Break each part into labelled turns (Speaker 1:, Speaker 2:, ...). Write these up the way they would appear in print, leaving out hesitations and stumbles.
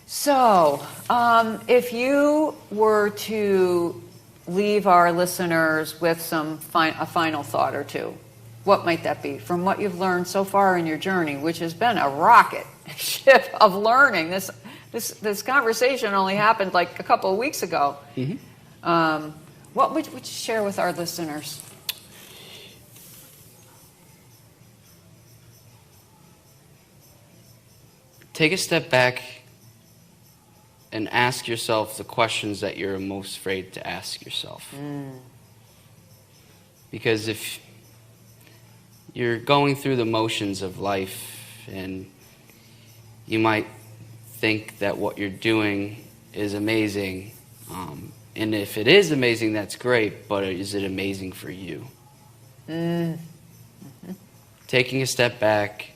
Speaker 1: So, if you were to leave our listeners with a final thought or two, what might that be from what you've learned so far in your journey, which has been a rocket ship of learning? This conversation only happened like a couple of weeks ago. What would you share with our listeners?
Speaker 2: Take a step back and ask yourself the questions that you're most afraid to ask yourself. Because if you're going through the motions of life and you might think that what you're doing is amazing, and if it is amazing, that's great, but is it amazing for you? Taking a step back,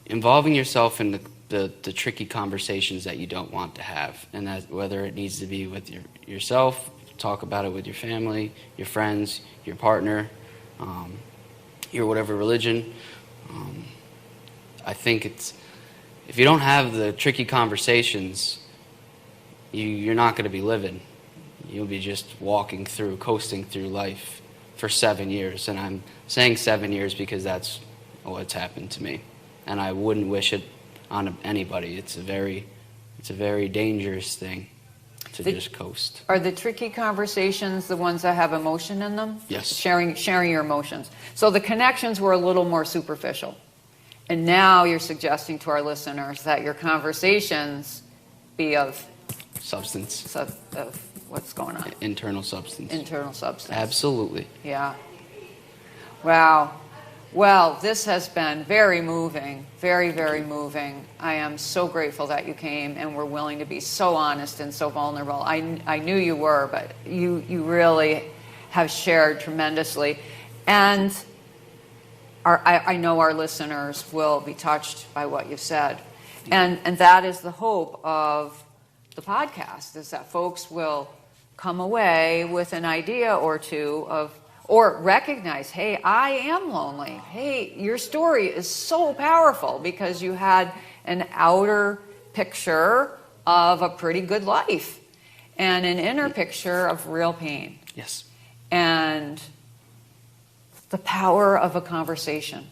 Speaker 2: involving yourself in the tricky conversations that you don't want to have, and that whether it needs to be with yourself, talk about it with your family, your friends, your partner, your whatever religion. I think if you don't have the tricky conversations, you're not going to be living. You'll be just coasting through life for 7 years. And I'm saying 7 years because that's what's happened to me. And I wouldn't wish it on anybody. It's a very dangerous thing to just coast.
Speaker 1: Are the tricky conversations the ones that have emotion in them?
Speaker 2: Yes.
Speaker 1: Sharing your emotions. So the connections were a little more superficial. And now you're suggesting to our listeners that your conversations be of
Speaker 2: substance.
Speaker 1: Of what's going on.
Speaker 2: Internal substance.
Speaker 1: Internal substance.
Speaker 2: Absolutely.
Speaker 1: Yeah. Wow. Well, this has been very moving, very, very moving. I am so grateful that you came and were willing to be so honest and so vulnerable. I knew you were, but you really have shared tremendously. And I know our listeners will be touched by what you've said. And that is the hope of the podcast, is that folks will come away with an idea or two or recognize, hey, I am lonely. Hey, your story is so powerful because you had an outer picture of a pretty good life and an inner picture of real pain.
Speaker 2: Yes.
Speaker 1: And the power of a conversation.